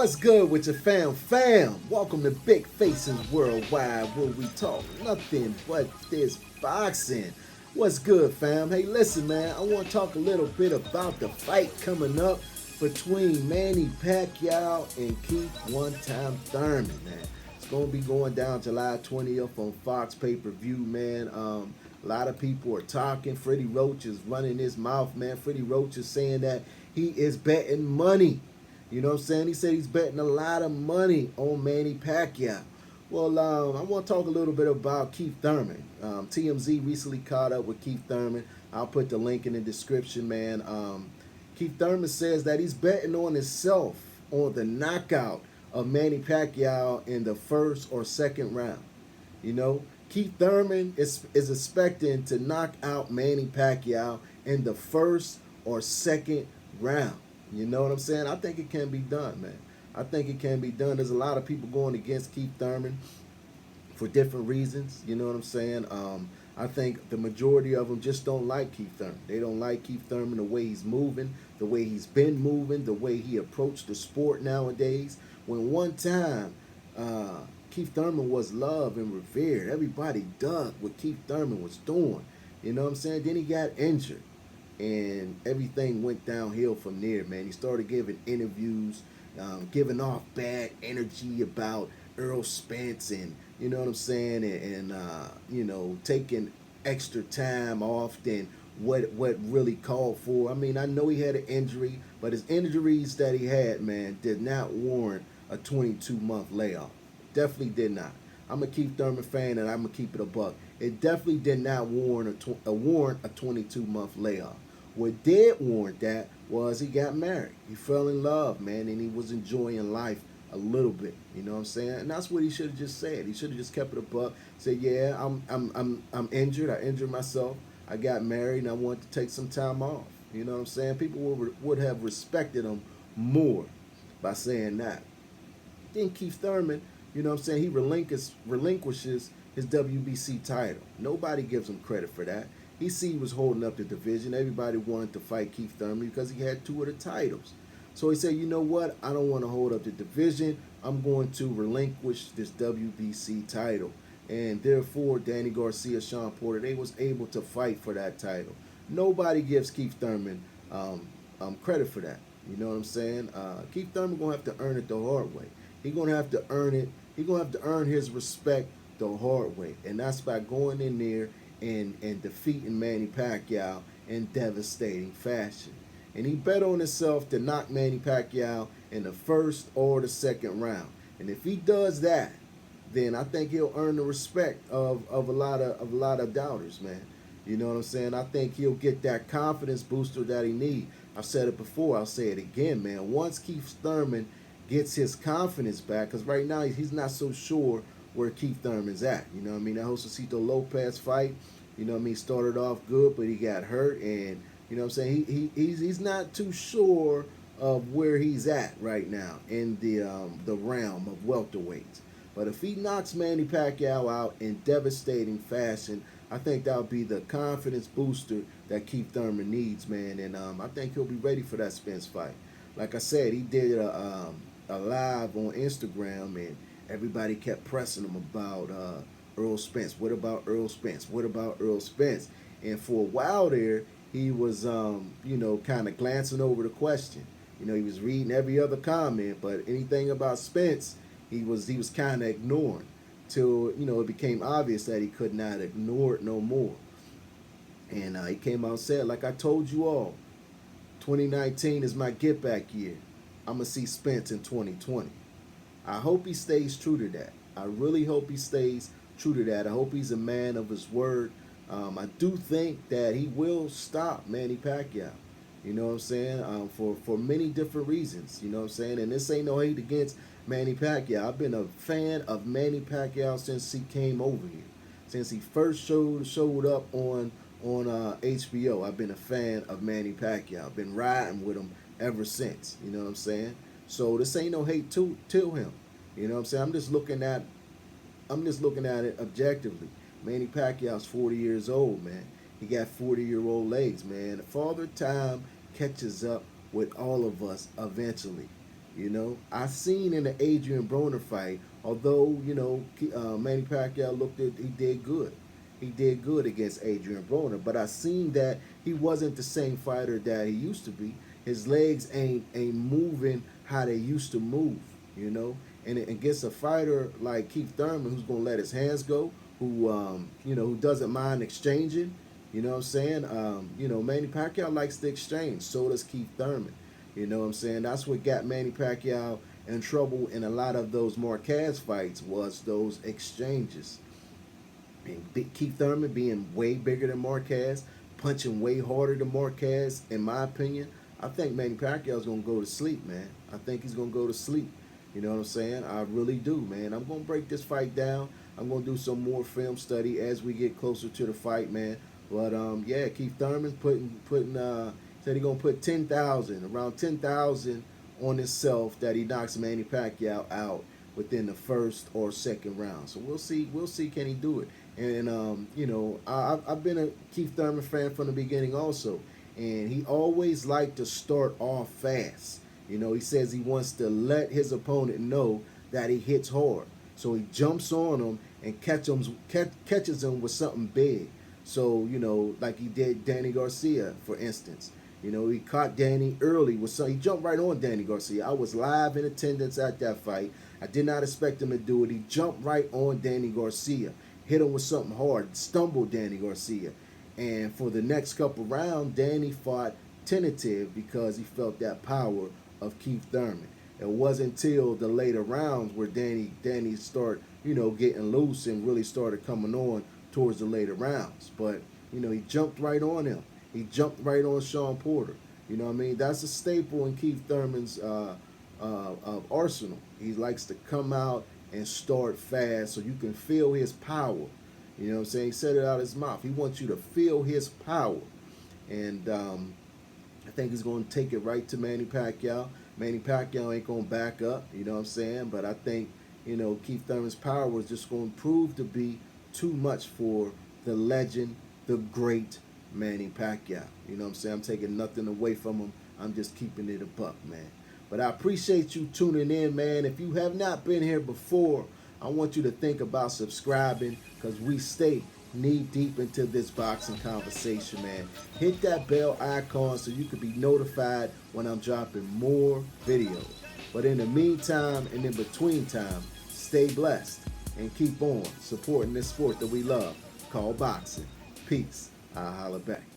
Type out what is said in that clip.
What's good with your fam? Fam, welcome to Big Faces Worldwide, where we talk nothing but this boxing. What's good, fam? Hey, listen, man, I want to talk a little bit about the fight coming up between Manny Pacquiao and Keith One Time Thurman, man. It's going to be going down July 20th on Fox pay-per-view, man. A lot of people are talking. Freddy Roach is running his mouth, man. Freddy Roach is saying that he is betting money. You know what I'm saying? He said he's betting a lot of money on Manny Pacquiao. Well, I want to talk a little bit about Keith Thurman. TMZ recently caught up with Keith Thurman. I'll put the link in the description, man. Keith Thurman says that he's betting on himself on the knockout of Manny Pacquiao in the first or second round. You know, Keith Thurman is expecting to knock out Manny Pacquiao in the first or second round. You know what I'm saying? I think it can be done, man. I think it can be done. There's a lot of people going against Keith Thurman for different reasons. You know what I'm saying? I think the majority of them just don't like Keith Thurman. They don't like Keith Thurman the way he's moving, the way he's been moving, the way he approached the sport nowadays. When one time Keith Thurman was loved and revered, everybody dug what Keith Thurman was doing. You know what I'm saying? Then he got injured. And everything went downhill from there, man. He started giving interviews, giving off bad energy about Earl Spence, and you know what I'm saying, and you know, taking extra time off than what really called for. I mean, I know he had an injury, but his injuries that he had, man, did not warrant a 22-month layoff. Definitely did not. I'm a Keith Thurman fan, and I'm gonna keep it a buck. It definitely did not warrant a 22-month layoff. What did warrant that was he got married. He fell in love, man, and he was enjoying life a little bit. You know what I'm saying? And that's what he should have just said. He should have just kept it a buck. Said, yeah, I'm injured. I injured myself. I got married, and I wanted to take some time off. You know what I'm saying? People would have respected him more by saying that. Then Keith Thurman, you know what I'm saying, he relinquishes his WBC title. Nobody gives him credit for that. He was holding up the division. Everybody wanted to fight Keith Thurman because he had two of the titles. So he said, you know what? I don't want to hold up the division. I'm going to relinquish this WBC title. And therefore, Danny Garcia, Sean Porter, they was able to fight for that title. Nobody gives Keith Thurman credit for that. You know what I'm saying? Keith Thurman going to have to earn it the hard way. He's going to have to earn it. He's going to have to earn his respect the hard way. And that's by going in there and defeating Manny Pacquiao in devastating fashion. And he bet on himself to knock Manny Pacquiao in the first or the second round. And if he does that, then I think he'll earn the respect of a lot of doubters, man. You know what I'm saying? I think he'll get that confidence booster that he needs. I've said it before, I'll say it again, man. Once Keith Thurman gets his confidence back, because right now he's not so sure where Keith Thurman's at. You know what I mean? That Josecito Lopez fight, you know what I mean, started off good, but he got hurt, and you know what I'm saying, he's not too sure of where he's at right now in the realm of welterweights. But if he knocks Manny Pacquiao out in devastating fashion, I think that'll be the confidence booster that Keith Thurman needs, man. And I think he'll be ready for that Spence fight. Like I said, he did a live on Instagram, and everybody kept pressing him about Earl Spence. What about Earl Spence? What about Earl Spence? And for a while there, he was, you know, kind of glancing over the question. You know, he was reading every other comment, but anything about Spence, he was kind of ignoring till, you know, it became obvious that he could not ignore it no more. And he came out and said, like I told you all, 2019 is my get back year. I'm going to see Spence in 2020. I hope he stays true to that. I really hope he stays true to that. I hope he's a man of his word. I do think that he will stop Manny Pacquiao. You know what I'm saying? For many different reasons. You know what I'm saying? And this ain't no hate against Manny Pacquiao. I've been a fan of Manny Pacquiao since he came over here. Since he first showed up on HBO. I've been a fan of Manny Pacquiao. I've been riding with him ever since. You know what I'm saying? So this ain't no hate to him. You know what I'm saying? I'm just looking at it objectively. Manny Pacquiao's 40 years old, man. He got 40-year-old legs, man. Father Time catches up with all of us eventually. You know, I seen in the Adrian Broner fight, although Manny Pacquiao he did good. He did good against Adrian Broner, but I seen that he wasn't the same fighter that he used to be. His legs ain't moving how they used to move. You know, and against a fighter like Keith Thurman, who's gonna let his hands go, who doesn't mind exchanging. You know what I'm saying? Manny Pacquiao likes to exchange. So does Keith Thurman. You know what I'm saying? That's what got Manny Pacquiao in trouble in a lot of those Marquez fights, was those exchanges. And Keith Thurman being way bigger than Marquez, punching way harder than Marquez, in my opinion. I think Manny Pacquiao's going to go to sleep, man. I think he's going to go to sleep. You know what I'm saying? I really do, man. I'm going to break this fight down. I'm going to do some more film study as we get closer to the fight, man. But yeah, Keith Thurman said he's gonna put 10,000, around 10,000 on himself that he knocks Manny Pacquiao out within the first or second round. So we'll see. We'll see, can he do it? And I've been a Keith Thurman fan from the beginning also, and he always liked to start off fast. You know, he says he wants to let his opponent know that he hits hard. So he jumps on him and catches him with something big. So, like he did Danny Garcia, for instance. He caught Danny early with he jumped right on Danny Garcia. I was live in attendance at that fight. I did not expect him to do it. He jumped right on Danny Garcia, hit him with something hard, stumbled Danny Garcia. And for the next couple rounds, Danny fought tentative because he felt that power of Keith Thurman. It wasn't until the later rounds where Danny started, getting loose and really started coming on towards the later rounds. But, he jumped right on him. He jumped right on Sean Porter. You know what I mean? That's a staple in Keith Thurman's arsenal. He likes to come out and start fast so you can feel his power. You know what I'm saying? He said it out of his mouth. He wants you to feel his power. And I think he's going to take it right to Manny Pacquiao. Manny Pacquiao ain't going to back up. You know what I'm saying? But I think, Keith Thurman's power is just going to prove to be too much for the legend, the great Manny Pacquiao. You know what I'm saying? I'm taking nothing away from him. I'm just keeping it a buck, man. But I appreciate you tuning in, man. If you have not been here before, I want you to think about subscribing, because we stay knee deep into this boxing conversation, man. Hit that bell icon so you can be notified when I'm dropping more videos. But in the meantime and in between time, stay blessed and keep on supporting this sport that we love called boxing. Peace. I'll holla back.